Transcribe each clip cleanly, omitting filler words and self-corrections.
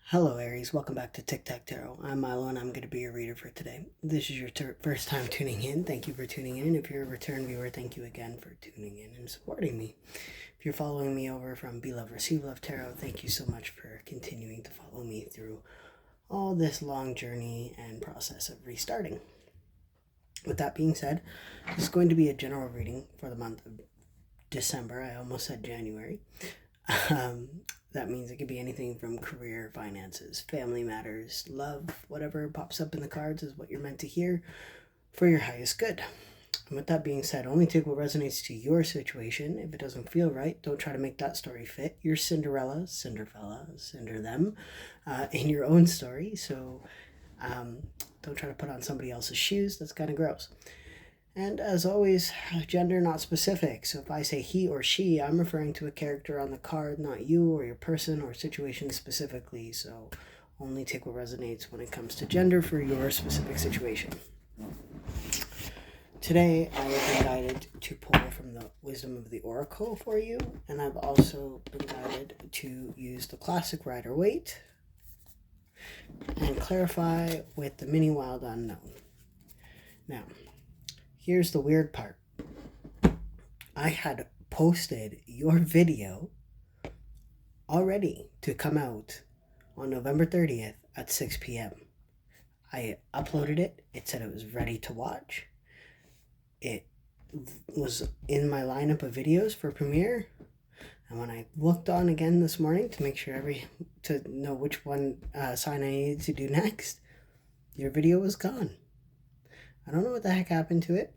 Hello Aries, welcome back to Tic Tac Tarot. I'm Milo and I'm going to be your reader for today. This is your first time tuning in. Thank you for tuning in. If you're a return viewer, thank you again for tuning in and supporting me. If you're following me over from Be Love Receive Love Tarot, thank you so much for continuing to follow me through all this long journey and process of restarting. With that being said, this is going to be a general reading for the month of December. I almost said January. That means it could be anything from career, finances, family matters, love, whatever pops up in the cards is what you're meant to hear for your highest good. And with that being said, only take what resonates to your situation. If it doesn't feel right, don't try to make that story fit. You're Cinderella, Cinder them in your own story. So don't try to put on somebody else's shoes. That's kind of gross. And as always, gender not specific. So if I say he or she, I'm referring to a character on the card, not you or your person or situation specifically. So only take what resonates when it comes to gender for your specific situation. Today, I have been guided to pull from the Wisdom of the Oracle for you. And I've also been guided to use the classic Rider-Waite and clarify with the Mini Wild Unknown. Now, here's the weird part. I had posted your video already to come out on November 30th at 6 p.m. I uploaded it. It said it was ready to watch. It was in my lineup of videos for premiere. And when I looked on again this morning to make sure to know which one sign I needed to do next, your video was gone. I don't know what the heck happened to it.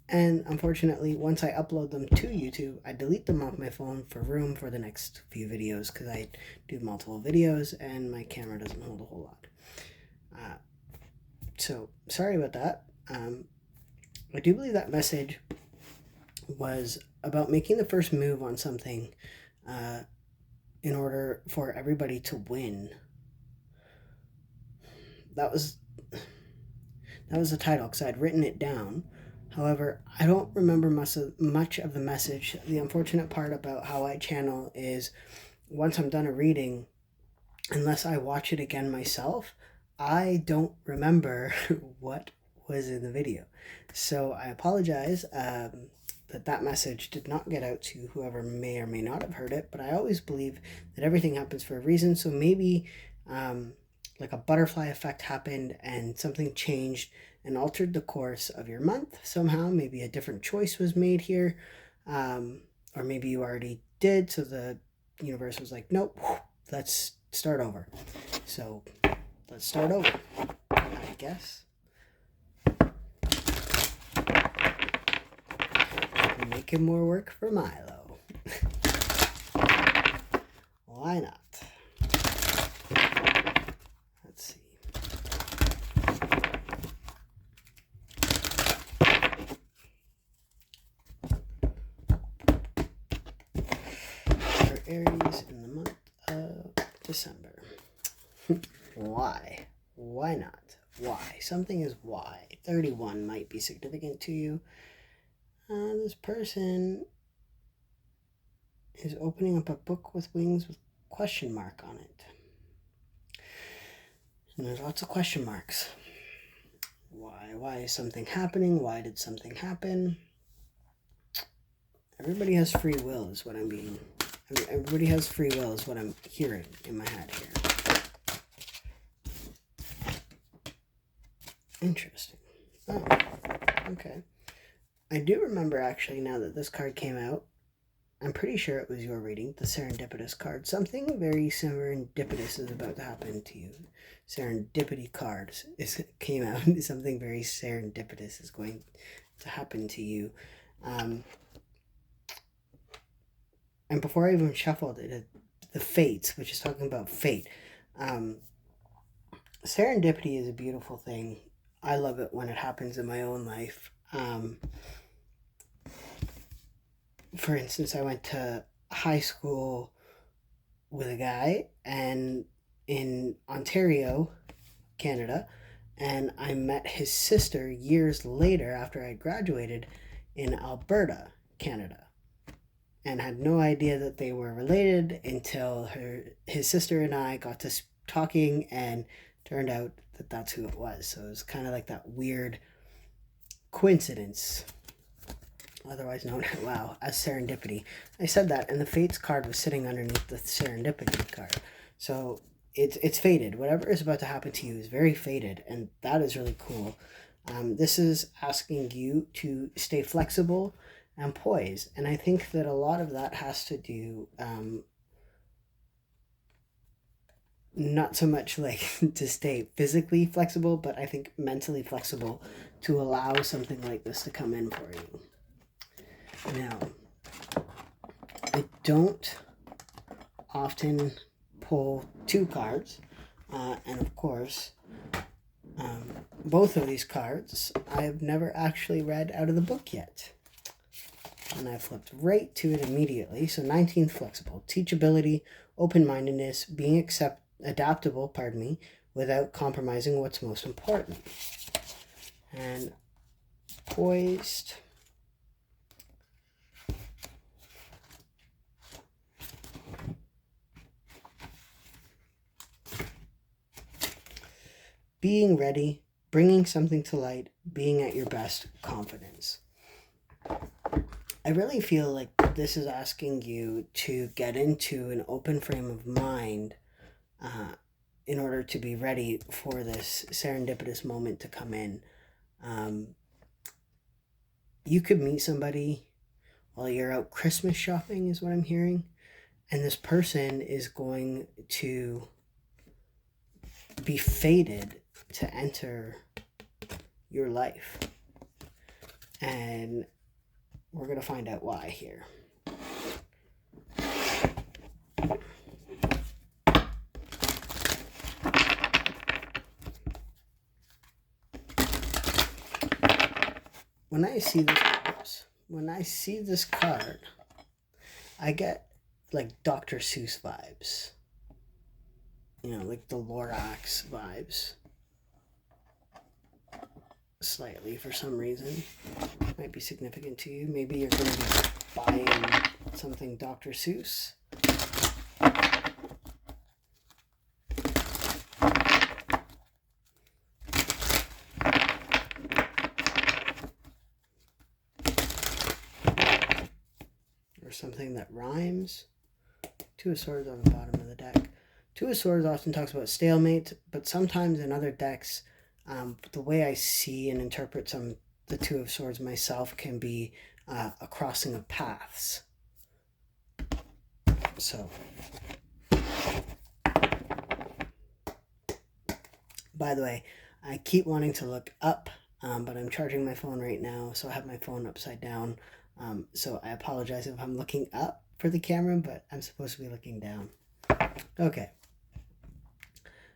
And unfortunately, once I upload them to YouTube, I delete them off my phone for room for the next few videos because I do multiple videos and my camera doesn't hold a whole lot. So sorry about that. I do believe that message was about making the first move on something in order for everybody to win. That was the title because I'd written it down. However, I don't remember much of the message. The unfortunate part about how I channel is once I'm done a reading, unless I watch it again myself, I don't remember what was in the video. So I apologize that message did not get out to whoever may or may not have heard it, but I always believe that everything happens for a reason. So maybe like a butterfly effect happened and something changed and altered the course of your month somehow. Maybe a different choice was made here, or maybe you already did, so the universe was like, nope, let's start over. So let's start over, I guess. Making more work for Milo. Why not? Let's see. For Aries in the month of December. Why? Why not? Why? Something is why. 31 might be significant to you. This person is opening up a book with wings with question mark on it. And there's lots of question marks. Why? Why is something happening? Why did something happen? Everybody has free will is what everybody has free will is what I'm hearing in my head here. Interesting. Oh, okay. I do remember actually now that this card came out, I'm pretty sure it was your reading, the Serendipitous card. Something very serendipitous is about to happen to you. Serendipity cards came out. Something very serendipitous is going to happen to you. And before I even shuffled it, the Fates, which is talking about fate. Serendipity is a beautiful thing. I love it when it happens in my own life. For instance, I went to high school with a guy and in Ontario, Canada, and I met his sister years later after I graduated in Alberta, Canada, and had no idea that they were related until his sister and I got to talking, and turned out that that's who it was. So it was kind of like that weird coincidence, otherwise known as serendipity. I said that, and the Fates card was sitting underneath the serendipity card. So it's fated. Whatever is about to happen to you is very fated, and that is really cool. This is asking you to stay flexible and poised, and I think that a lot of that has to do not so much like to stay physically flexible, but I think mentally flexible to allow something like this to come in for you. Now, I don't often pull two cards, and of course, both of these cards I've never actually read out of the book yet. And I flipped right to it immediately. So 19th flexible, teachability, open-mindedness, being adaptable, without compromising what's most important. And poised. Being ready, bringing something to light, being at your best, confidence. I really feel like this is asking you to get into an open frame of mind in order to be ready for this serendipitous moment to come in. You could meet somebody while you're out Christmas shopping, is what I'm hearing. And this person is going to be fated to enter your life. And we're going to find out why here. When I see this card, I get like Dr. Seuss vibes. Like the Lorax vibes. Slightly for some reason. Might be significant to you. Maybe you're going to be buying something Dr. Seuss. Or something that rhymes. Two of Swords on the bottom of the deck. Two of Swords often talks about stalemate, but sometimes in other decks, the way I see and interpret the Two of Swords myself can be a crossing of paths. So, by the way, I keep wanting to look up, but I'm charging my phone right now, so I have my phone upside down. So I apologize if I'm looking up for the camera, but I'm supposed to be looking down. Okay.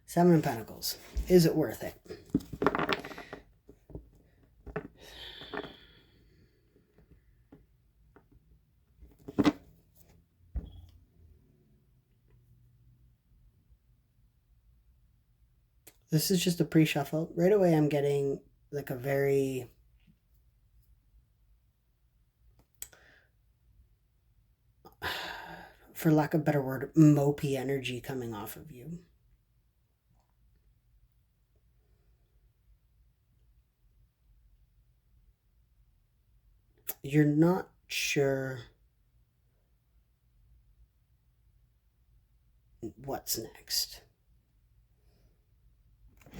Seven of Pentacles. Is it worth it? This is just a pre-shuffle. Right away I'm getting like a very for lack of a better word, mopey energy coming off of you. You're not sure what's next,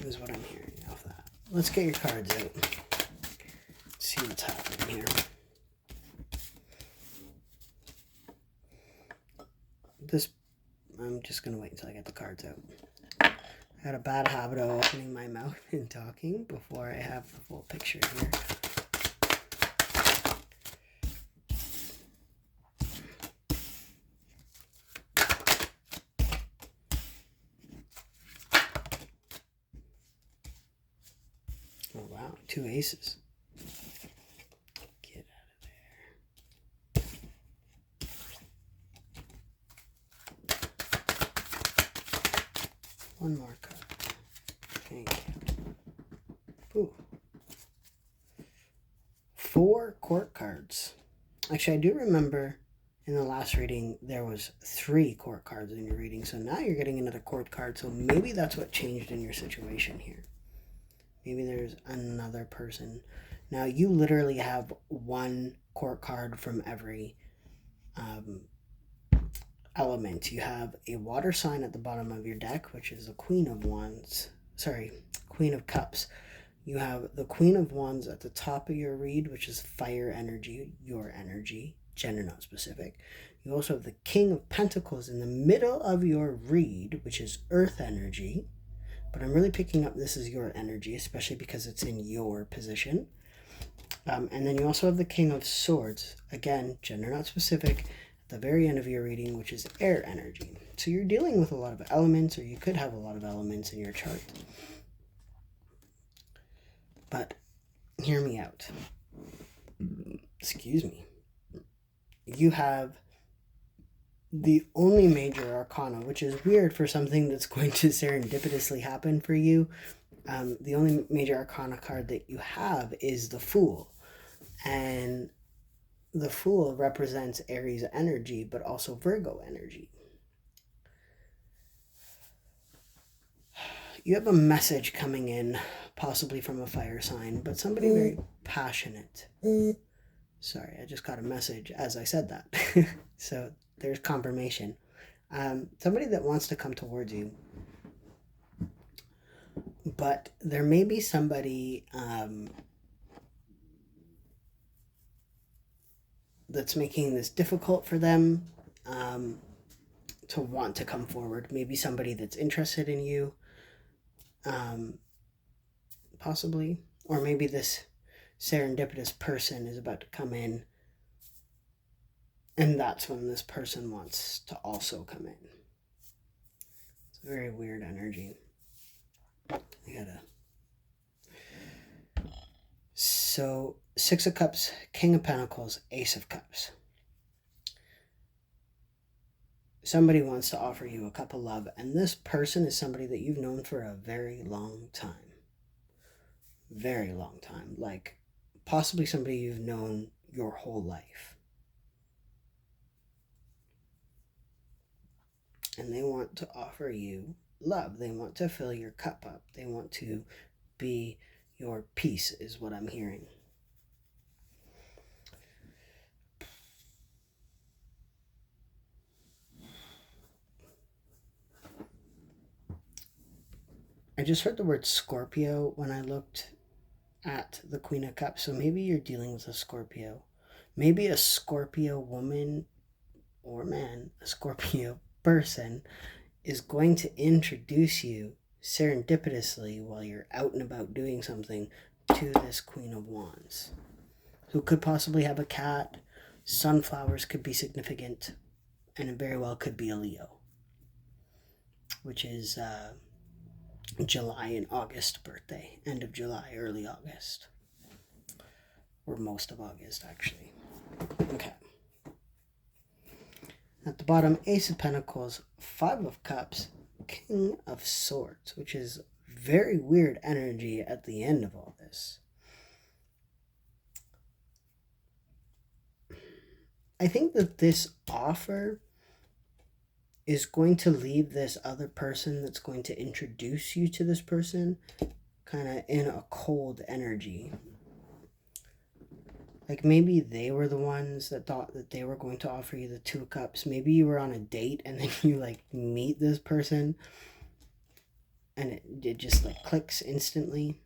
is what I'm hearing off that. Let's get your cards out. See what's happening here. I'm just going to wait until I get the cards out. I had a bad habit of opening my mouth and talking before I have the full picture here. Oh wow, 2 aces. Get out of there. One more card. Thank you. Ooh. 4 court cards. Actually, I do remember In the last reading, there was 3 court cards in your reading, so now you're getting another court card, so maybe that's what changed in your situation here. Maybe there's another person. Now, you literally have 1 court card from every element. You have a water sign at the bottom of your deck, which is the Queen of Cups. You have the Queen of Wands at the top of your read, which is fire energy, your energy, gender not specific. You also have the King of Pentacles in the middle of your read, which is earth energy. But I'm really picking up this is your energy, especially because it's in your position. And then you also have the King of Swords, again, gender not specific, at the very end of your reading, which is air energy. So you're dealing with a lot of elements, or you could have a lot of elements in your chart. But hear me out. Excuse me. You have the only major arcana, which is weird for something that's going to serendipitously happen for you. The only major arcana card that you have is the Fool. And the Fool represents Aries energy, but also Virgo energy. You have a message coming in, possibly from a fire sign, but somebody very passionate. Sorry, I just got a message as I said that. So there's confirmation. Somebody that wants to come towards you. But there may be somebody that's making this difficult for them to want to come forward. Maybe somebody that's interested in you, possibly. Or maybe this serendipitous person is about to come in, and that's when this person wants to also come in. It's a very weird energy. So 6 of Cups, King of Pentacles, Ace of Cups. Somebody wants to offer you a cup of love, and this person is somebody that you've known for a very long time. Very long time. Like possibly somebody you've known your whole life. And they want to offer you love. They want to fill your cup up. They want to be your peace, is what I'm hearing. I just heard the word Scorpio when I looked at the Queen of Cups. So maybe you're dealing with a Scorpio. Maybe a Scorpio woman or man, a Scorpio person, is going to introduce you serendipitously while you're out and about doing something to this Queen of Wands, who could possibly have a cat. Sunflowers could be significant, and it very well could be a Leo, which is July and August birthday, end of July, early August, or most of August actually. Okay. At the bottom, Ace of Pentacles, 5 of Cups, King of Swords, which is very weird energy at the end of all this. I think that this offer is going to leave this other person that's going to introduce you to this person kind of in a cold energy. Like maybe they were the ones that thought that they were going to offer you the 2 of Cups. Maybe you were on a date and then you like meet this person and it just like clicks instantly.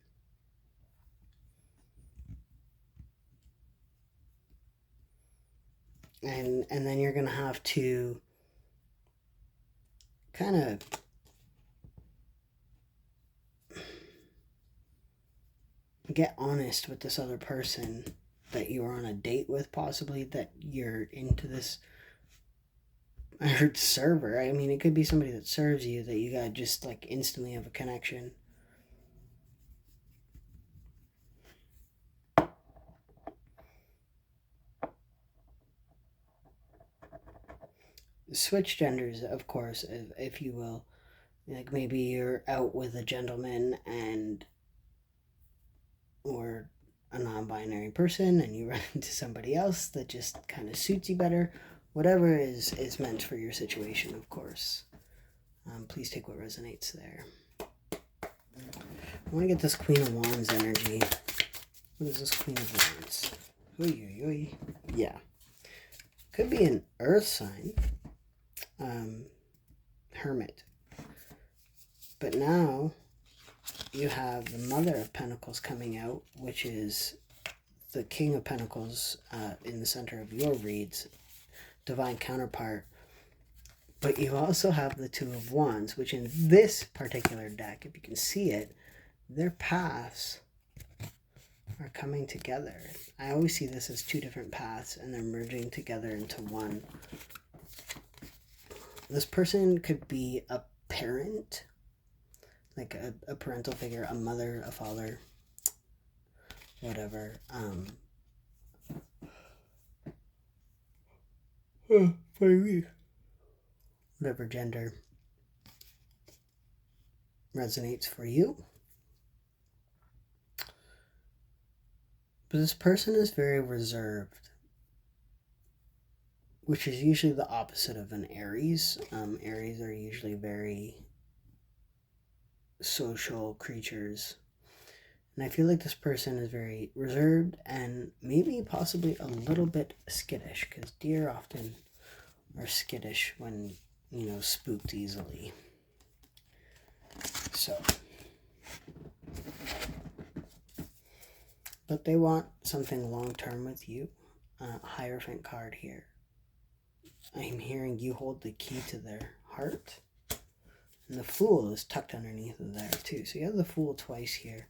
And then you're going to have to kind of get honest with this other person that you are on a date with, possibly, that you're into this. I heard server. I mean, it could be somebody that serves you that you got just like instantly have a connection. Switch genders, of course, if you will. Like maybe you're out with a gentleman or a non-binary person and you run into somebody else that just kind of suits you better, whatever is meant for your situation, of course. Please take what resonates there. I want to get this Queen of Wands energy. What is this Queen of Wands? Oy, oy, oy. Yeah. Could be an earth sign. Hermit. But now you have the Mother of Pentacles coming out, which is the King of Pentacles in the center of your reads, divine counterpart. But you also have the Two of Wands, which in this particular deck, if you can see it, their paths are coming together. I always see this as two different paths, and they're merging together into one. This person could be a parent, like a parental figure, a mother, a father, whatever. Whatever gender resonates for you. But this person is very reserved, which is usually the opposite of an Aries. Aries are usually very social creatures. And I feel like this person is very reserved and maybe possibly a little bit skittish, because deer often are skittish when, spooked easily. So, but they want something long-term with you. Hierophant card here. I'm hearing you hold the key to their heart. And the Fool is tucked underneath of there too. So you have the Fool twice here.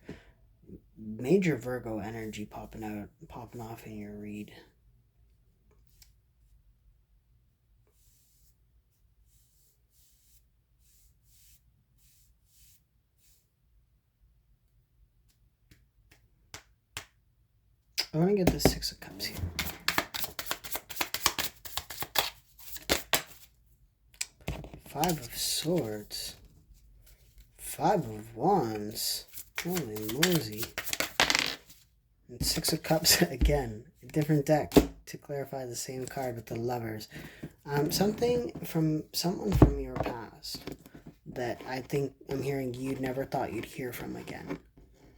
Major Virgo energy popping off in your read. I want to get the Six of Cups here. Five of Swords. Five of Wands. Holy mosey. And Six of Cups again. A different deck to clarify the same card with the Lovers. Something from someone from your past that I think I'm hearing you never thought you'd hear from again.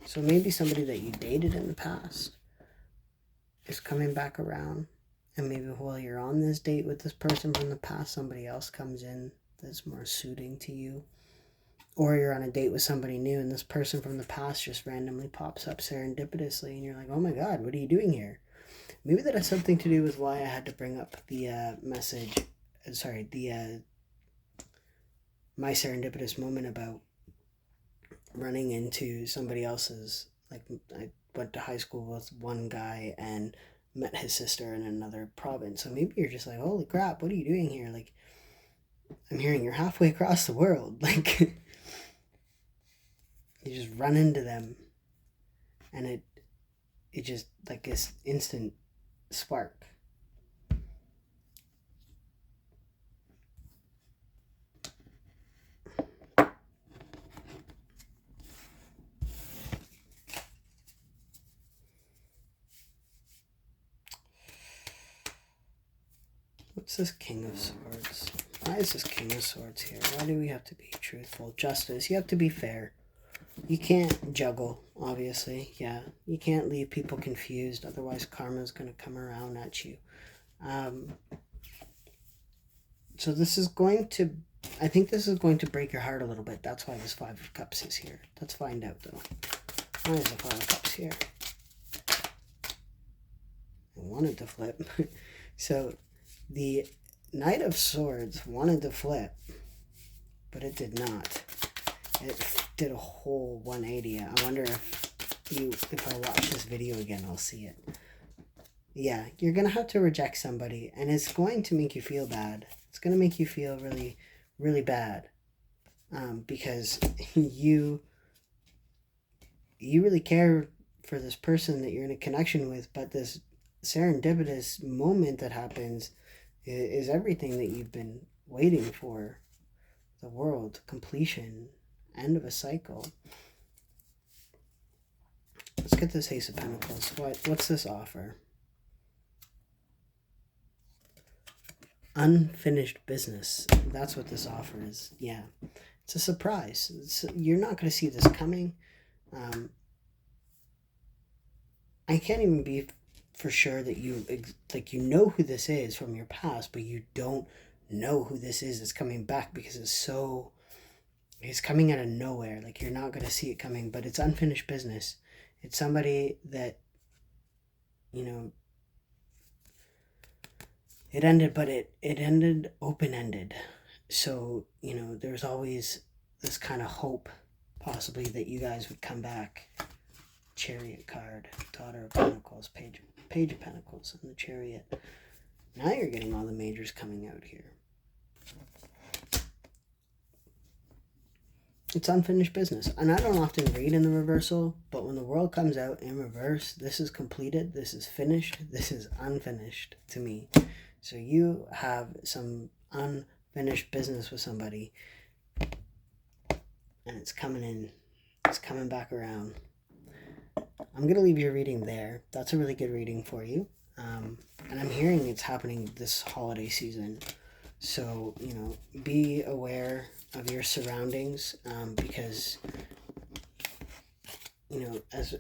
So maybe somebody that you dated in the past is coming back around. And maybe while you're on this date with this person from the past, somebody else comes in that's more suiting to you. Or you're on a date with somebody new and this person from the past just randomly pops up serendipitously and you're like, oh my god, what are you doing here? Maybe that has something to do with why I had to bring up the my serendipitous moment about running into somebody else's. Like, I went to high school with one guy and met his sister in another province. So maybe you're just like, holy crap, what are you doing here? Like, I'm hearing you're halfway across the world. Like, you just run into them and it just like this instant spark. What's this King of Swords? Why is this King of Swords here? Why do we have to be truthful? Justice. You have to be fair. You can't juggle, obviously. Yeah. You can't leave people confused. Otherwise, karma's going to come around at you. So this is going to... I think this is going to break your heart a little bit. That's why this Five of Cups is here. Let's find out, though. Why is the Five of Cups here? I wanted to flip. So... the Knight of Swords wanted to flip, but it did not. It did a whole 180. I wonder if I watch this video again, I'll see it. Yeah, you're going to have to reject somebody, and it's going to make you feel bad. It's going to make you feel really, really bad, because you really care for this person that you're in a connection with, but this serendipitous moment that happens is everything that you've been waiting for. The world, completion, end of a cycle. Let's get this Ace of Pentacles. What's this offer? unfinished business. That's what this offer is. Yeah. It's a surprise. You're not going to see this coming. I can't even be for sure that you know who this is from your past, but you don't know who this is that's coming back, because it's coming out of nowhere. Like, you're not going to see it coming, but it's unfinished business. It's somebody that, it ended, but it ended open-ended. So, there's always this kind of hope, possibly, that you guys would come back. Chariot card, Daughter of Pentacles, Page of Pentacles, and the Chariot. Now you're getting all the majors coming out here. It's unfinished business. And I don't often read in the reversal, but when the world comes out in reverse, this is completed, this is finished, this is unfinished to me. So you have some unfinished business with somebody, and it's coming in. It's coming back around. I'm going to leave your reading there. That's a really good reading for you. And I'm hearing it's happening this holiday season. So, be aware of your surroundings, because, as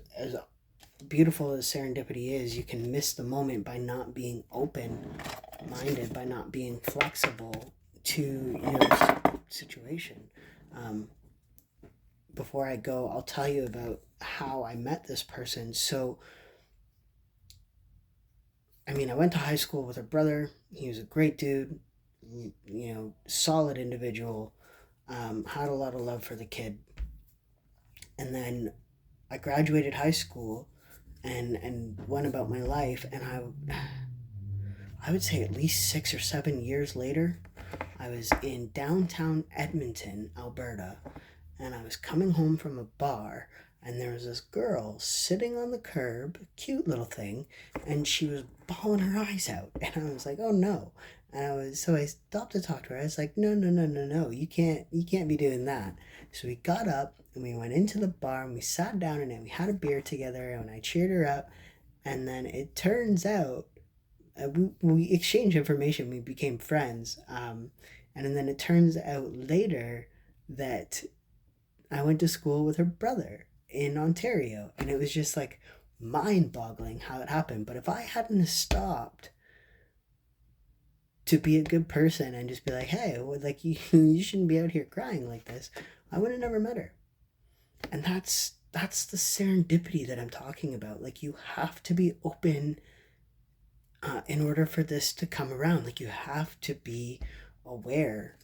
beautiful as serendipity is, you can miss the moment by not being open-minded, by not being flexible to your situation. Before I go, I'll tell you about how I met this person. So, I went to high school with her brother. He was a great dude, solid individual, had a lot of love for the kid. And then I graduated high school and went about my life, and I would say at least 6 or 7 years later, I was in downtown Edmonton, Alberta, and I was coming home from a bar, and there was this girl sitting on the curb, cute little thing, and she was bawling her eyes out, and I was like, oh no. And so I stopped to talk to her. I was like, no, you can't be doing that. So we got up and we went into the bar and we sat down and we had a beer together, and I cheered her up. And then it turns out we exchanged information. We became friends. And then it turns out later that I went to school with her brother in Ontario, and it was just like mind-boggling how it happened. But if I hadn't stopped to be a good person and just be like, hey, like, you shouldn't be out here crying like this, I would have never met her. And that's the serendipity that I'm talking about. Like, you have to be open in order for this to come around. Like, you have to be aware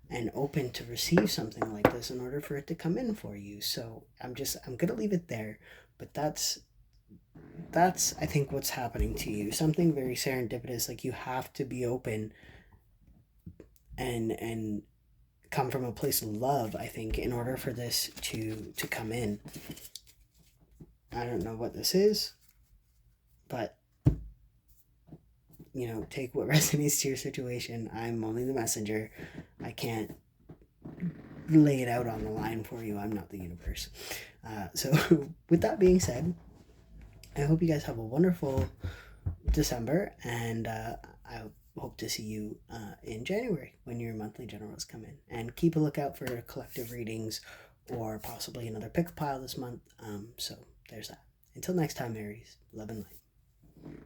and open to receive something like this in order for it to come in for you. So I'm gonna leave it there. But that's I think what's happening to you. Something very serendipitous. Like, you have to be open and come from a place of love, I think, in order for this to come in. I don't know what this is, but take what resonates to your situation. I'm only the messenger. I can't lay it out on the line for you. I'm not the universe. So with that being said, I hope you guys have a wonderful December, and I hope to see you in January when your monthly generals come in. And keep a lookout for collective readings or possibly another pick a pile this month. So there's that. Until next time, Aries, love and light.